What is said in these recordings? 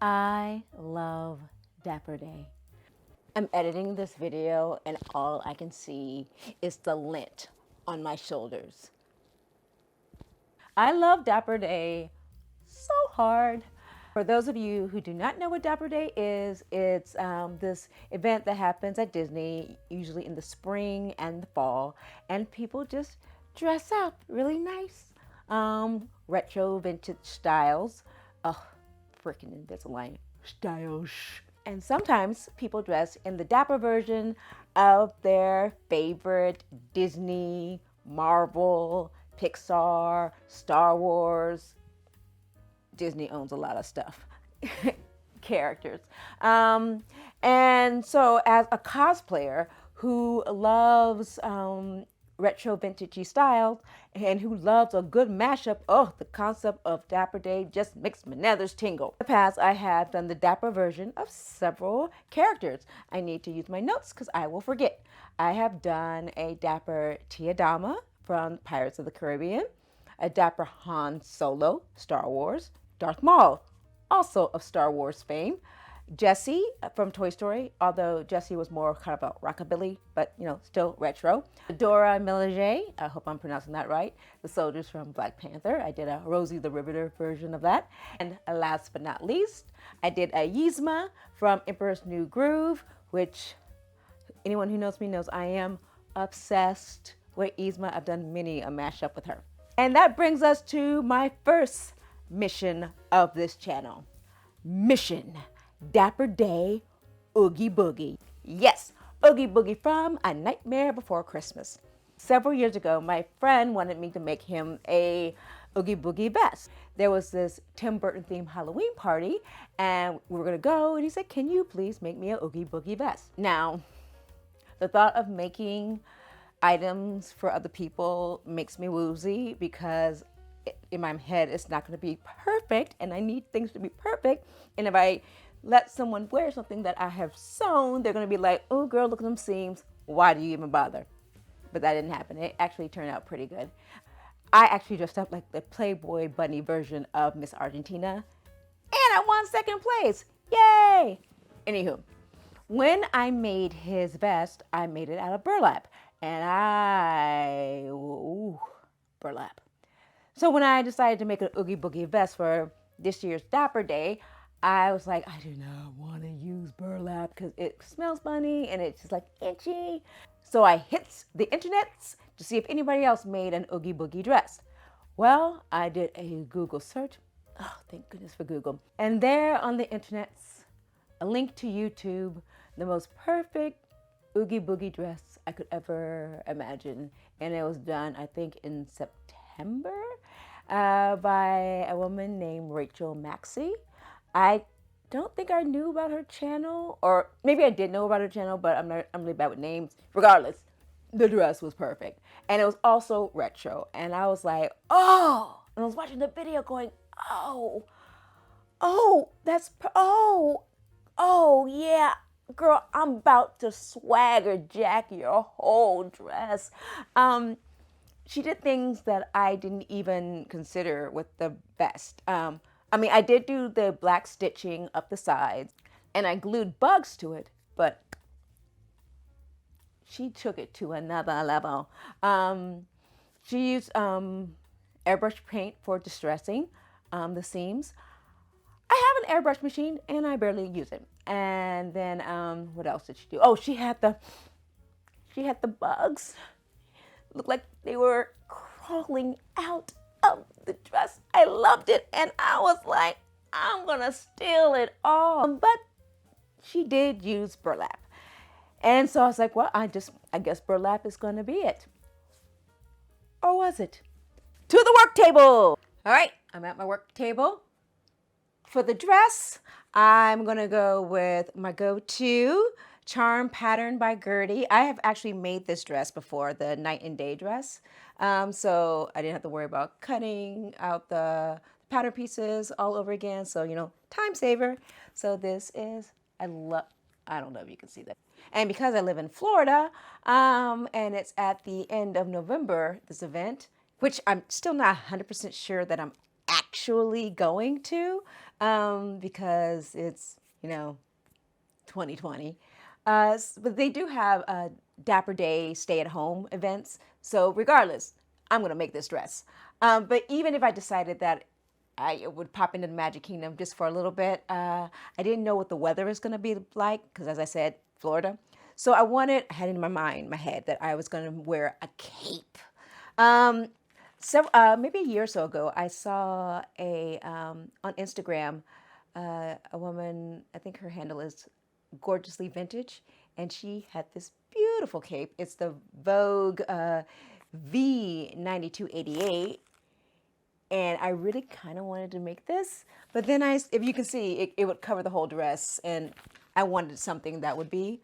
I love Dapper Day. I'm editing this video and all I can see is the lint on my shoulders. I love Dapper Day so hard. For those of you who do not know what Dapper Day is, it's this event that happens at Disney, usually in the spring and the fall, and people just dress up really nice. Retro vintage styles. Oh, freaking Invisalign styles. And sometimes people dress in the dapper version of their favorite Disney, Marvel, Pixar, Star Wars. Disney owns a lot of stuff, characters. And so as a cosplayer who loves retro vintagey styles and who loves a good mashup, oh, the concept of Dapper Day just makes my nethers tingle. In the past, I have done the Dapper version of several characters. I need to use my notes because I will forget. I have done a Dapper Tiadama from Pirates of the Caribbean, a Dapper Han Solo, Star Wars, Darth Maul, also of Star Wars fame, Jessie from Toy Story, although Jessie was more kind of a rockabilly, but you know, still retro. Dora Milaje, I hope I'm pronouncing that right, the soldiers from Black Panther. I did a Rosie the Riveter version of that. And last but not least, I did a Yzma from Emperor's New Groove, which anyone who knows me knows I am obsessed with Yzma. I've done many a mashup with her. And that brings us to my first mission of this channel. Mission Dapper Day Oogie Boogie. Yes, Oogie Boogie from A Nightmare Before Christmas. Several years ago, my friend wanted me to make him a Oogie Boogie vest. There was this Tim Burton themed Halloween party and we were gonna go and he said, can you please make me a Oogie Boogie vest? Now, the thought of making items for other people makes me woozy because in my head it's not going to be perfect and I need things to be perfect, and if I let someone wear something that I have sewn, they're going to be like, oh girl, look at them seams, why do you even bother? But that didn't happen. It actually turned out pretty good. I actually dressed up like the Playboy bunny version of Miss Argentina and I won second place. Yay! Anywho, when I made his vest, I made it out of burlap, and burlap. So when I decided to make an Oogie Boogie vest for this year's Dapper Day, I was like, I do not want to use burlap because it smells funny and it's just like itchy. So I hit the internets to see if anybody else made an Oogie Boogie dress. Well, I did a Google search. Oh, thank goodness for Google. And there on the internets, a link to YouTube, the most perfect Oogie Boogie dress I could ever imagine. And it was done, I think, in September by a woman named Rachel Maxey. I don't think I knew about her channel, or maybe I did know about her channel, but I'm really bad with names. Regardless, the dress was perfect. And it was also retro. And I was like, oh, and I was watching the video going, oh, oh yeah, girl, I'm about to swagger jack your whole dress. She did things that I didn't even consider with the vest. I mean, I did do the black stitching up the sides and I glued bugs to it, but she took it to another level. She used airbrush paint for distressing the seams. I have an airbrush machine and I barely use it. And then what else did she do? Oh, she had the bugs. Looked like they were crawling out of the dress. I loved it and I was like, I'm gonna steal it all. But she did use burlap. And so I was like, well, I guess burlap is gonna be it. Or was it? To the work table. All right, I'm at my work table. For the dress, I'm gonna go with my go-to Charm Pattern by Gertie. I have actually made this dress before, the Night and Day dress. So I didn't have to worry about cutting out the pattern pieces all over again. So, you know, time saver. So this is, I don't know if you can see that. And because I live in Florida, and it's at the end of November, this event, which I'm still not 100% sure that I'm actually going to because it's, 2020. But they do have Dapper Day stay-at-home events. So regardless, I'm going to make this dress. But even if I decided that I would pop into the Magic Kingdom just for a little bit, I didn't know what the weather is going to be like because, as I said, Florida. So I had in my head that I was going to wear a cape. So maybe a year or so ago, I saw on Instagram a woman. I think her handle is Gorgeously Vintage, and she had this beautiful cape. It's the Vogue V9288, and I really kind of wanted to make this, but then if you can see, it would cover the whole dress, and I wanted something that would be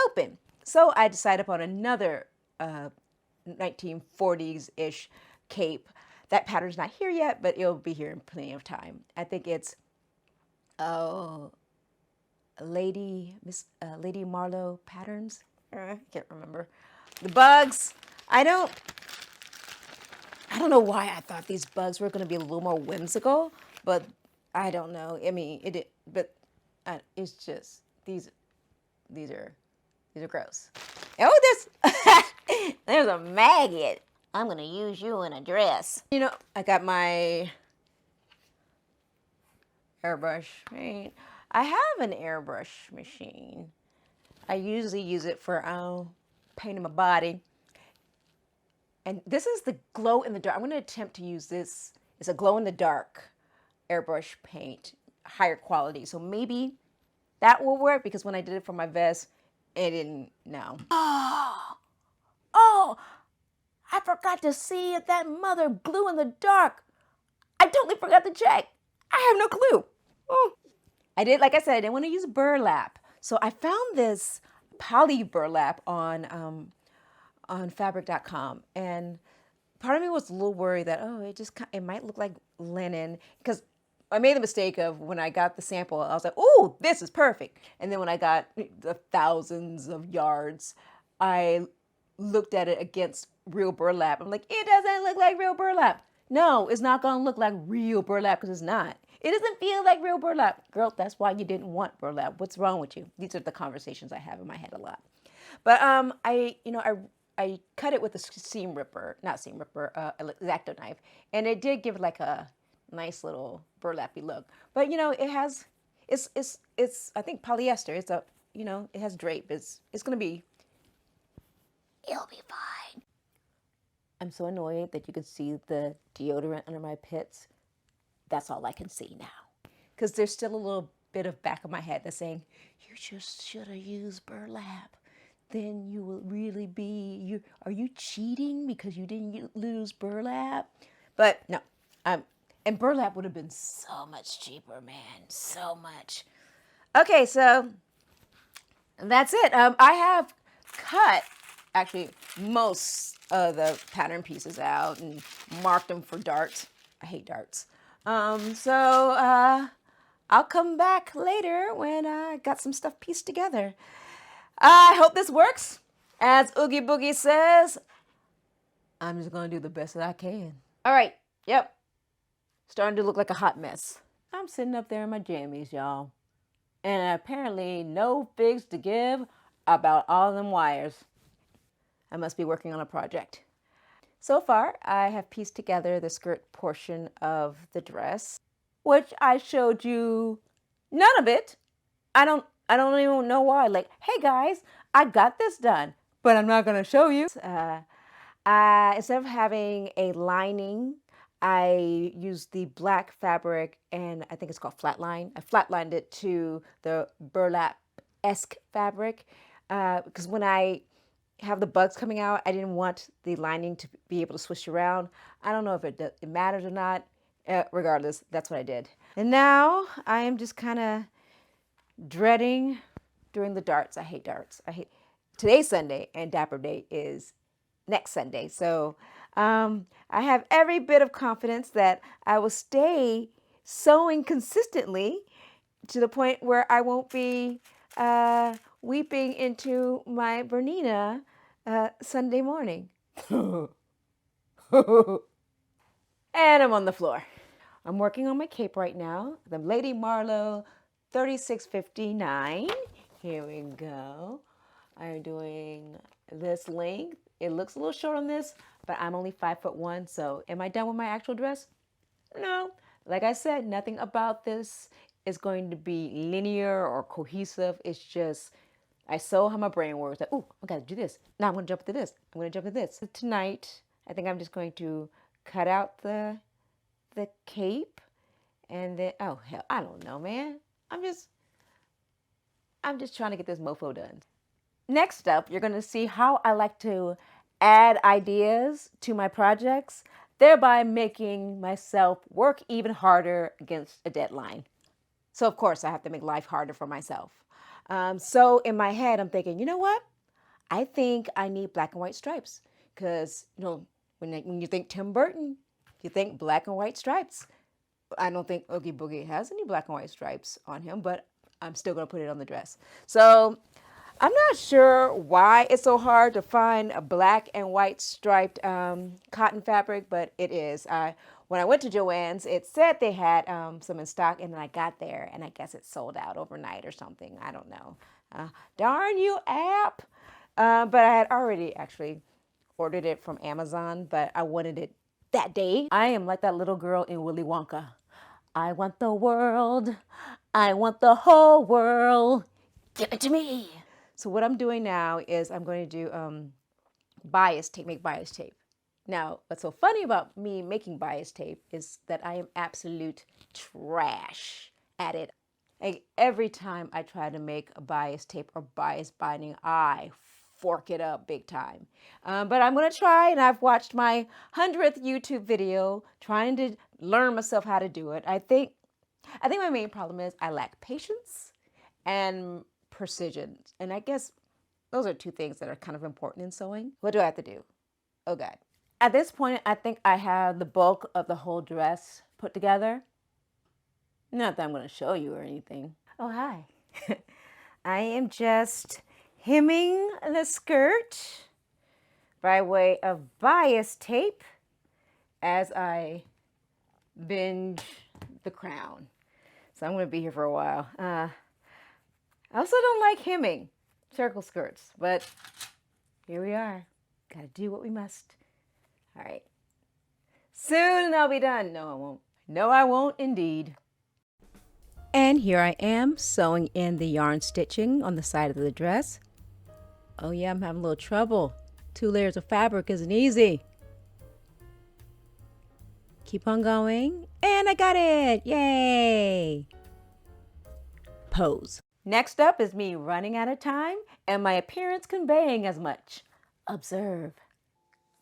open. So I decided upon another 1940s-ish cape. That pattern's not here yet, but it'll be here in plenty of time. I think it's Lady Marlowe patterns. I can't remember. The bugs. I don't know why I thought these bugs were going to be a little more whimsical, but I don't know. I mean, it's just these are gross. Oh, there's a maggot. I'm going to use you in a dress. I got my airbrush. Right? I have an airbrush machine. I usually use it for painting my body. And this is the glow in the dark. I'm going to attempt to use this. It's a glow in the dark airbrush paint, higher quality. So maybe that will work because when I did it for my vest, it didn't. No. Oh, I forgot to see if that mother glue in the dark. I totally forgot to check. I have no clue. I did, like I said, I didn't want to use burlap. So I found this poly burlap on fabric.com. And part of me was a little worried that, it might look like linen. Because I made the mistake of when I got the sample, I was like, oh, this is perfect. And then when I got the thousands of yards, I looked at it against real burlap. I'm like, it doesn't look like real burlap. No, it's not going to look like real burlap because it's not. It doesn't feel like real burlap. Girl, that's why you didn't want burlap. What's wrong with you? These are the conversations I have in my head a lot. But I cut it with a X-Acto knife, and it did give like a nice little burlappy look. But it's I think polyester. It's it has drape. It'll be fine. I'm so annoyed that you can see the deodorant under my pits. That's all I can see now. Because there's still a little bit of back of my head that's saying, you just should have used burlap. Then you will really be, are you cheating because you didn't lose burlap? But no, and burlap would have been so much cheaper, man, so much. Okay, so that's it. I have cut actually most of the pattern pieces out and marked them for darts. I hate darts. So I'll come back later when I got some stuff pieced together. I hope this works. As Oogie Boogie says, I'm just going to do the best that I can. All right. Yep. Starting to look like a hot mess. I'm sitting up there in my jammies, y'all. And apparently no figs to give about all them wires. I must be working on a project. So far, I have pieced together the skirt portion of the dress, which I showed you none of it. I don't even know why. Like, hey guys, I got this done, but I'm not going to show you. Instead of having a lining, I used the black fabric, and I think it's called flatline. I flatlined it to the burlap-esque fabric because when I have the bugs coming out, I didn't want the lining to be able to swish around. I don't know if it matters or not. Regardless, that's what I did. And now I am just kind of dreading doing the darts. I hate darts. Today's Sunday and Dapper Day is next Sunday. So I have every bit of confidence that I will stay sewing consistently to the point where I won't be weeping into my Bernina Sunday morning. And I'm on the floor. I'm working on my cape right now. The Lady Marlowe 3659. Here we go. I'm doing this length. It looks a little short on this, but I'm only 5'1", so am I done with my actual dress? No. Like I said, nothing about this is going to be linear or cohesive. It's just, I saw how my brain works. Like, oh, I gotta do this. Now I'm gonna jump to this. I'm gonna jump to this. Tonight, I think I'm just going to cut out the cape and then, oh hell, I don't know, man. I'm just trying to get this mofo done. Next up, you're going to see how I like to add ideas to my projects, thereby making myself work even harder against a deadline. So of course, I have to make life harder for myself. So in my head, I'm thinking, you know what? I think I need black and white stripes because, you know, when you think Tim Burton, you think black and white stripes. I don't think Oogie Boogie has any black and white stripes on him, but I'm still going to put it on the dress. So I'm not sure why it's so hard to find a black and white striped cotton fabric, but it is. When I went to Joann's, it said they had some in stock, and then I got there, and I guess it sold out overnight or something. I don't know. Darn you, app. But I had already actually ordered it from Amazon, but I wanted it that day. I am like that little girl in Willy Wonka. I want the world. I want the whole world. Give it to me. So what I'm doing now is I'm going to do bias tape, make bias tape. Now, what's so funny about me making bias tape is that I am absolute trash at it. Like every time I try to make a bias tape or bias binding, I fork it up big time. But I'm going to try, and I've watched my 100th YouTube video trying to learn myself how to do it. I think my main problem is I lack patience and precision. And I guess those are two things that are kind of important in sewing. What do I have to do? Oh God. At this point, I think I have the bulk of the whole dress put together. Not that I'm going to show you or anything. Oh, hi. I am just hemming the skirt by way of bias tape as I binge the crown. So I'm going to be here for a while. I also don't like hemming circle skirts, but here we are. Gotta do what we must. All right. Soon I'll be done. No, I won't. No, I won't indeed. And here I am sewing in the yarn stitching on the side of the dress. Oh yeah, I'm having a little trouble. 2 layers of fabric isn't easy. Keep on going. And I got it. Yay. Pose. Next up is me running out of time and my appearance conveying as much. Observe.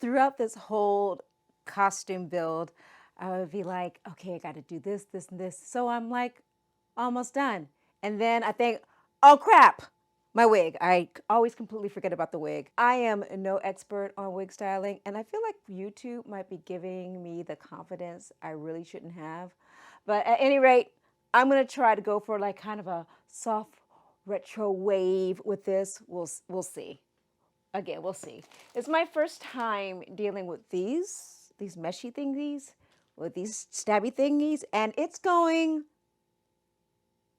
Throughout this whole costume build, I would be like, okay, I got to do this, this, and this. So I'm like almost done. And then I think, oh crap, my wig. I always completely forget about the wig. I am no expert on wig styling, and I feel like YouTube might be giving me the confidence I really shouldn't have. But at any rate, I'm going to try to go for like kind of a soft retro wave with this. We'll see. Again, we'll see. It's my first time dealing with these meshy thingies, with these stabby thingies, and it's going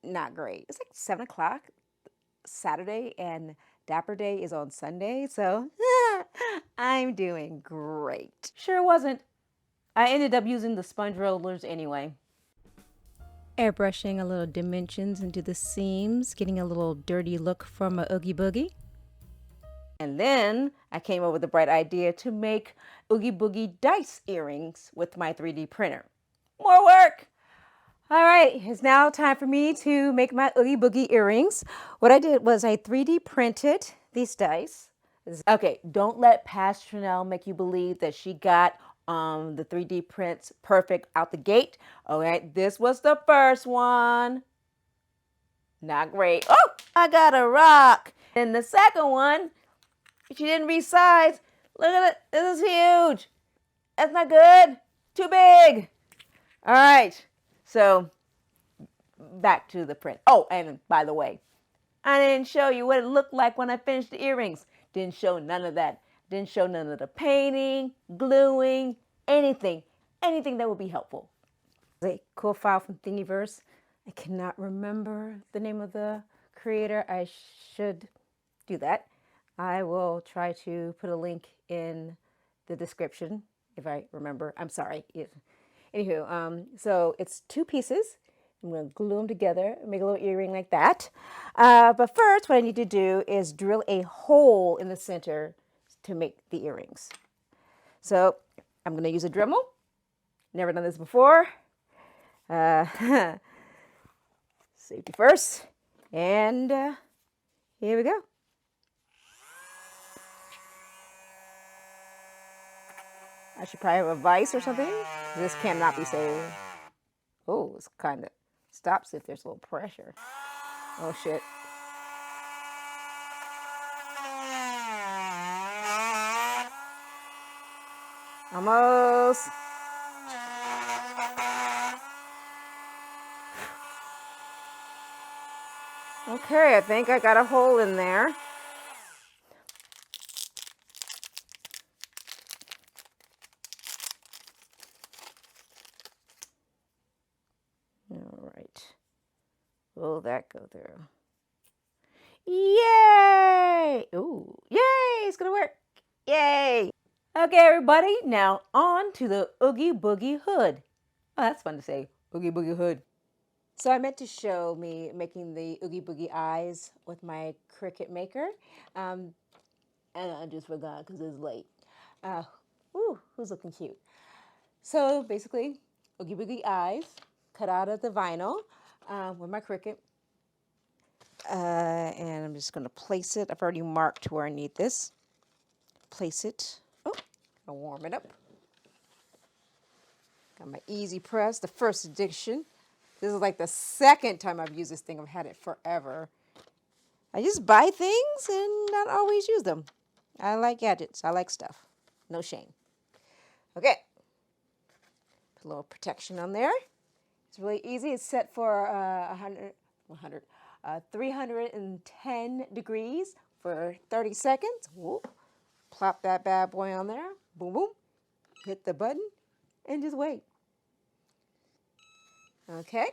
not great. It's like 7 o'clock Saturday, and Dapper Day is on Sunday, so I'm doing great. Sure wasn't. I ended up using the sponge rollers anyway. Airbrushing a little dimensions into the seams, getting a little dirty look from a Oogie Boogie. And then I came up with a bright idea to make Oogie Boogie dice earrings with my 3D printer. More work! All right, it's now time for me to make my Oogie Boogie earrings. What I did was I 3D printed these dice. Okay, don't let past Chanel make you believe that she got the 3D prints perfect out the gate. All right, this was the first one. Not great. Oh, I got a rock. And the second one, she didn't resize. Look at it. This is huge. That's not good. Too big. All right. So back to the print. Oh, and by the way, I didn't show you what it looked like when I finished the earrings. Didn't show none of that. Didn't show none of the painting, gluing, anything that would be helpful. A cool file from Thingiverse. I cannot remember the name of the creator. I should do that. I will try to put a link in the description if I remember. I'm sorry. Anywho, so it's 2 pieces. I'm going to glue them together and make a little earring like that. But first, what I need to do is drill a hole in the center to make the earrings. So I'm going to use a Dremel. Never done this before. Safety first. And here we go. I should probably have a vise or something. This cannot be saved. Oh, it's kind of stops if there's a little pressure. Oh, shit. Almost. Okay, I think I got a hole in there. All right. Will that go through? Yay! Ooh, yay! It's gonna work. Yay! Okay, everybody, now on to the Oogie Boogie hood. Oh, that's fun to say. Oogie Boogie hood. So I meant to show me making the Oogie Boogie eyes with my Cricut Maker. And I just forgot because it's late. Ooh, who's looking cute? So basically, Oogie Boogie eyes cut out of the vinyl with my Cricut. And I'm just going to place it. I've already marked where I need this. Place it. Oh, I'll warm it up. Got my Easy Press, the first edition. This is like the second time I've used this thing. I've had it forever. I just buy things and not always use them. I like gadgets. I like stuff. No shame. Okay. Put a little protection on there. It's really easy. It's set for 310 degrees for 30 seconds. Whoop. Plop that bad boy on there. Boom, boom. Hit the button and just wait. Okay.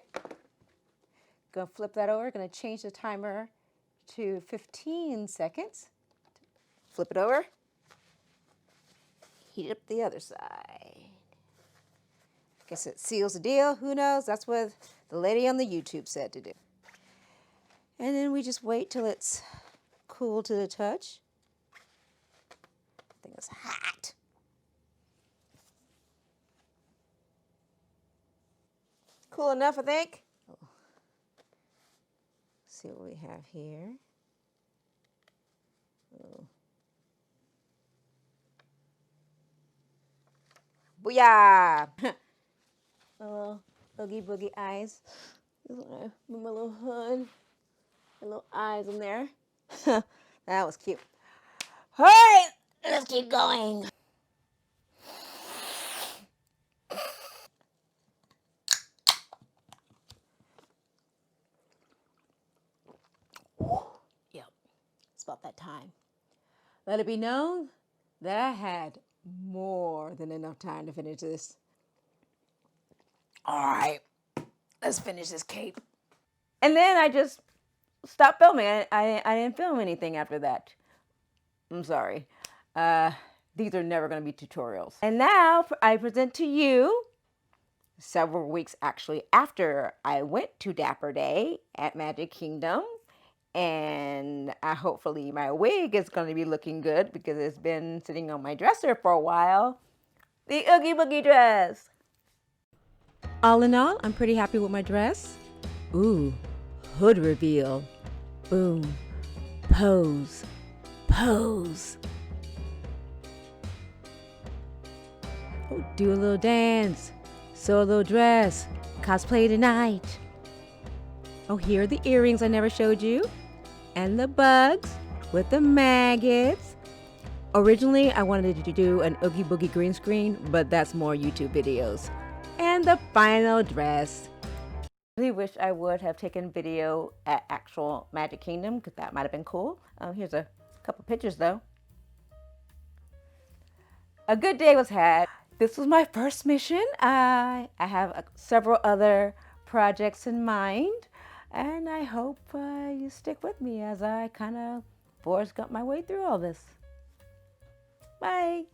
Gonna flip that over. Gonna change the timer to 15 seconds. Flip it over. Heat up the other side. Guess it seals the deal. Who knows? That's what the lady on the YouTube said to do. And then we just wait till it's cool to the touch. I think it's hot. Cool enough, I think. See what we have here. Oh. Booyah! Little Oogie Boogie eyes. Put my little hood, my little eyes in there. That was cute. All right, let's keep going. Yep, it's about that time. Let it be known that I had more than enough time to finish this. All right, let's finish this cape. And then I just stopped filming. I didn't film anything after that. I'm sorry. These are never going to be tutorials. And now I present to you, several weeks actually after I went to Dapper Day at Magic Kingdom. And hopefully my wig is going to be looking good because it's been sitting on my dresser for a while. The Oogie Boogie dress. All in all, I'm pretty happy with my dress. Ooh, hood reveal. Boom. Pose. Pose. Oh, do a little dance. Sew a little dress. Cosplay tonight. Oh, here are the earrings I never showed you. And the bugs with the maggots. Originally, I wanted to do an Oogie Boogie green screen, but that's more YouTube videos. And the final dress. I really wish I would have taken video at actual Magic Kingdom because that might have been cool. Here's a couple pictures though. A good day was had. This was my first mission. I have several other projects in mind, and I hope you stick with me as I kind of Forrest Gump my way through all this. Bye.